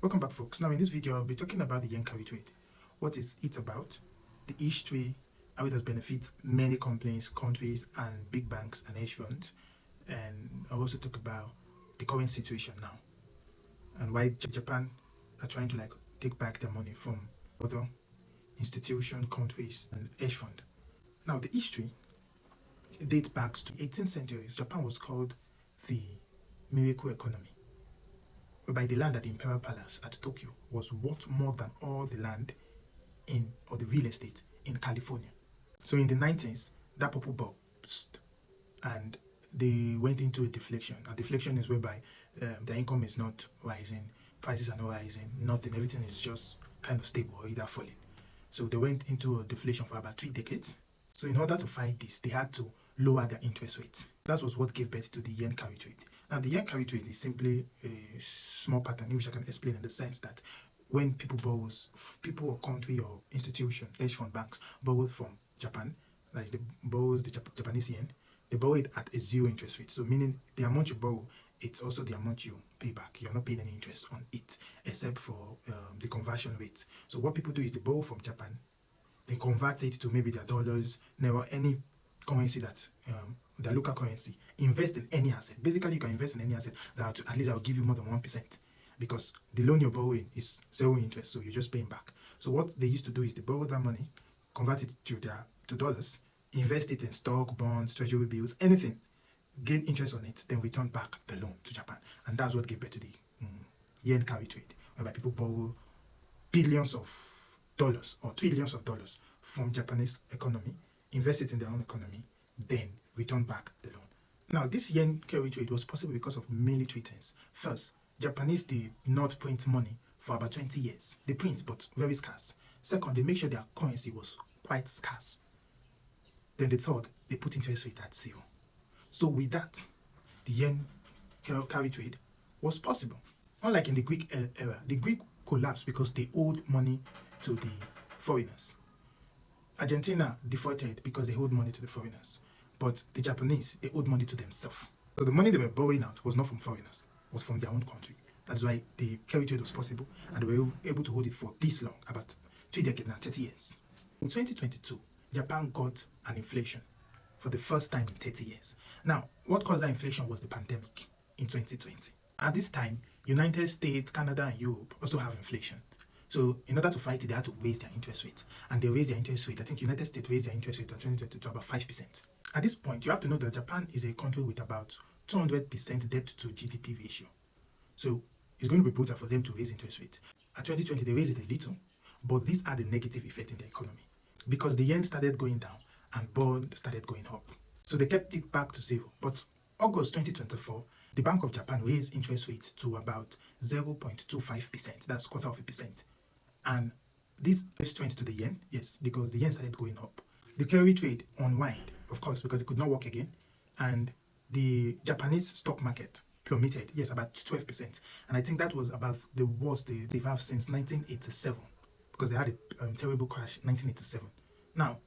Welcome back, folks. Now in this video I'll be talking about the yen carry trade. What is it about? The history, how it has benefited many companies, countries and big banks and hedge funds. And I'll also talk about the current situation now and why Japan are trying to take back their money from other institutions, countries and hedge fund. Now the history dates back to 18th century. Japan was called the miracle economy, whereby the land at the Imperial Palace at Tokyo was worth more than all the land or the real estate in California. So in the 90s, that bubble burst and they went into a deflation. A deflation is whereby the income is not rising, prices are not rising, nothing, everything is just kind of stable or either falling. So they went into a deflation for about 3 decades. So in order to fight this, they had to lower their interest rates. That was what gave birth to the yen carry trade. Now the yen carry trade is simply a small pattern which I can explain in the sense that when people or country or institution, hedge fund banks borrow from Japan, like they borrow the Japanese yen, they borrow it at a 0 interest rate. So meaning the amount you borrow, it's also the amount you pay back. You're not paying any interest on it except for the conversion rate. So what people do is they borrow from Japan, they convert it to maybe their dollars, or any currency that their local currency, invest in any asset. Basically, you can invest in any asset that at least I'll give you more than 1% because the loan you're borrowing is 0 interest, so you're just paying back. So what they used to do is they borrow that money, convert it to dollars, invest it in stock, bonds, treasury bills, anything, gain interest on it, then return back the loan to Japan. And that's what gave birth to the yen carry trade, whereby people borrow billions of dollars or trillions of dollars from Japanese economy, invest it in their own economy, then return back the loan. Now, this yen carry trade was possible because of mainly 3 things. First, Japanese did not print money for about 20 years. They print, but very scarce. Second, they make sure their currency was quite scarce. Then the third, they put interest rate at 0. So with that, the yen carry trade was possible. Unlike in the Greek era, the Greek collapsed because they owed money to the foreigners. Argentina defaulted because they owed money to the foreigners. But the Japanese, they owed money to themselves. So the money they were borrowing out was not from foreigners, it was from their own country. That's why the carry trade was possible and they were able to hold it for this long, about 3 decades now, 30 years. In 2022, Japan got an inflation for the first time in 30 years. Now, what caused that inflation was the pandemic in 2020. At this time, United States, Canada and Europe also have inflation. So in order to fight it, they had to raise their interest rate. And they raised their interest rate. I think United States raised their interest rate in 2020 to about 5%. At this point, you have to know that Japan is a country with about 200% debt to GDP ratio. So it's going to be brutal for them to raise interest rate. At 2020, they raised it a little, but these are the negative effect in the economy. Because the yen started going down and bond started going up. So they kept it back to 0. But August 2024, the Bank of Japan raised interest rates to about 0.25%. That's 0.25%. And this gave strength to the yen, yes, because the yen started going up. The carry trade unwind, of course, because it could not work again. And the Japanese stock market plummeted, yes, about 12%. And I think that was about the worst they've had since 1987, because they had a terrible crash in 1987. Now,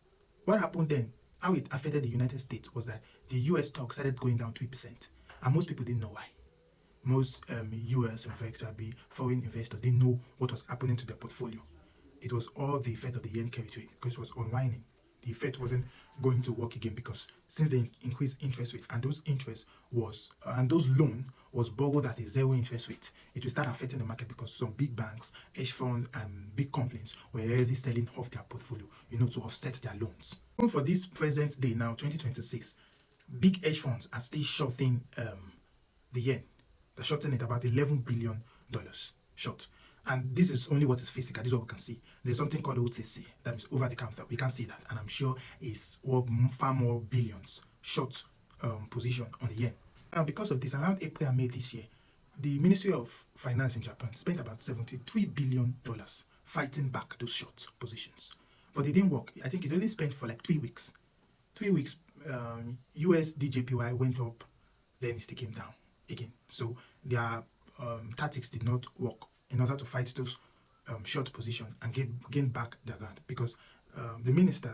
what happened then, how it affected the United States was that the US stock started going down 3%. And most people didn't know why. Most US investors, foreign investors, didn't know what was happening to their portfolio. It was all the effect of the yen carry trade because it was unwinding. The effect wasn't going to work again because since they increased interest rates and those loan was borrowed at a 0 interest rate, it will start affecting the market because some big banks, hedge funds and big companies were already selling off their portfolio, to offset their loans. Even for this present day now, 2026, big hedge funds are still shorting the yen. They're shorting it about $11 billion short. And this is only what is physical. This is what we can see. There's something called OTC, that is over the counter. We can see that. And I'm sure it's far more billions short position on the yen. Now, because of this, around April and May this year, the Ministry of Finance in Japan spent about $73 billion fighting back those short positions. But it didn't work. I think it only spent for like 3 weeks. 3 weeks, USD/JPY went up, then it came down again. So their tactics did not work in order to fight those short position and gain back their ground, because the Minister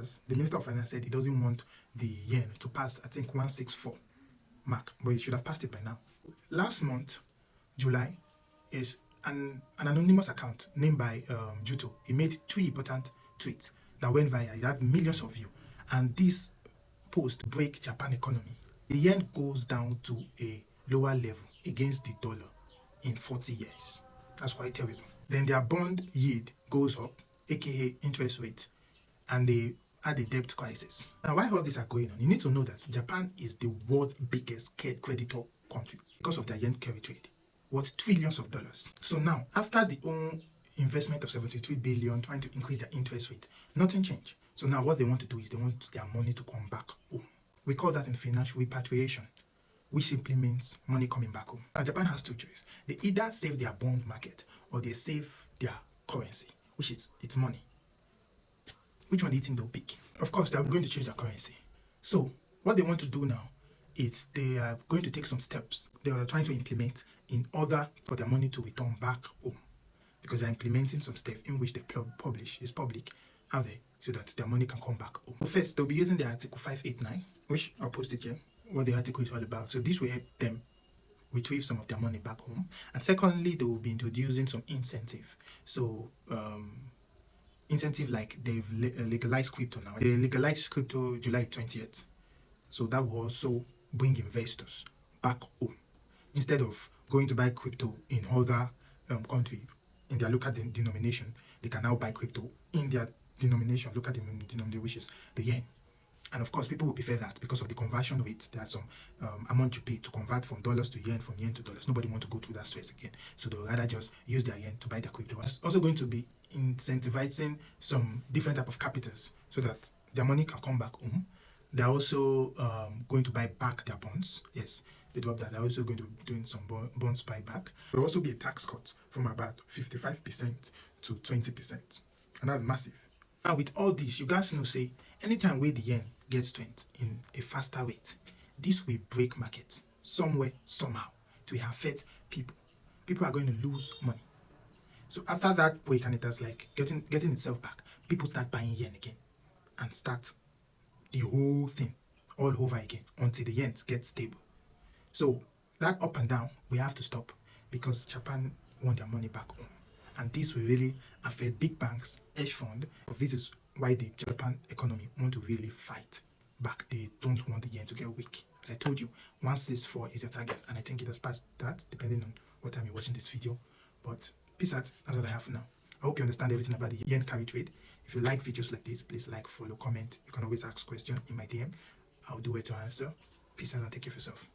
of Finance said he doesn't want the yen to pass, I think, 164 mark, but it should have passed it by now. Last month, July, is an anonymous account named by Juto. He made 3 important tweets that went viral. It had millions of views. And this post break Japan economy. The yen goes down to a lower level against the dollar in 40 years. That's quite terrible. Then their bond yield goes up, aka interest rate, and they had a debt crisis. Now, while all these are going on, you need to know that Japan is the world's biggest creditor country because of their yen carry trade, worth trillions of dollars. So now, after the own investment of 73 billion trying to increase their interest rate, nothing changed. So now what they want to do is they want their money to come back home. We call that in financial repatriation, which simply means money coming back home. Now, Japan has 2 choices. They either save their bond market or they save their currency, which is its money. Which one do you think they'll pick? Of course, they're going to choose their currency. So what they want to do now is they are going to take some steps they are trying to implement in order for their money to return back home. Because they're implementing some steps in which they've published, is public, have they? So that their money can come back home. First, they'll be using the Article 589, which I'll post it here, what the article is all about. So this will help them retrieve some of their money back home. And secondly, they will be introducing some incentive. So incentive like they've legalized crypto now. They legalized crypto July 20th. So that will also bring investors back home. Instead of going to buy crypto in other country, in their local denomination, they can now buy crypto in their denomination, local denomination, which is the yen. And of course, people will prefer that because of the conversion rate. There are some amount you pay to convert from dollars to yen, from yen to dollars. Nobody wants to go through that stress again. So they'll rather just use their yen to buy their crypto. It's also going to be incentivizing some different type of capitals so that their money can come back home. They're also going to buy back their bonds. Yes, they drop that. They're also going to be doing some bonds buyback. There will also be a tax cut from about 55% to 20%. And that's massive. Now, with all this, you guys know, say, anytime where the yen gets strength in a faster rate, this will break market somewhere, somehow. It will affect people. People are going to lose money. So after that break, and it has like getting itself back, people start buying yen again and start the whole thing all over again until the yen gets stable. So that up and down, we have to stop because Japan want their money back home. And this will really affect big banks, hedge fund. This is why the Japan economy want to really fight back. They don't want the yen to get weak. As I told you, 164 is the target, and I think it has passed that, depending on what time you're watching this video. But peace out. That's all I have for now. I hope you understand everything about the yen carry trade. If you like videos like this, please like, follow, comment. You can always ask questions in my DM. I'll do it to answer. Peace out and take care of yourself.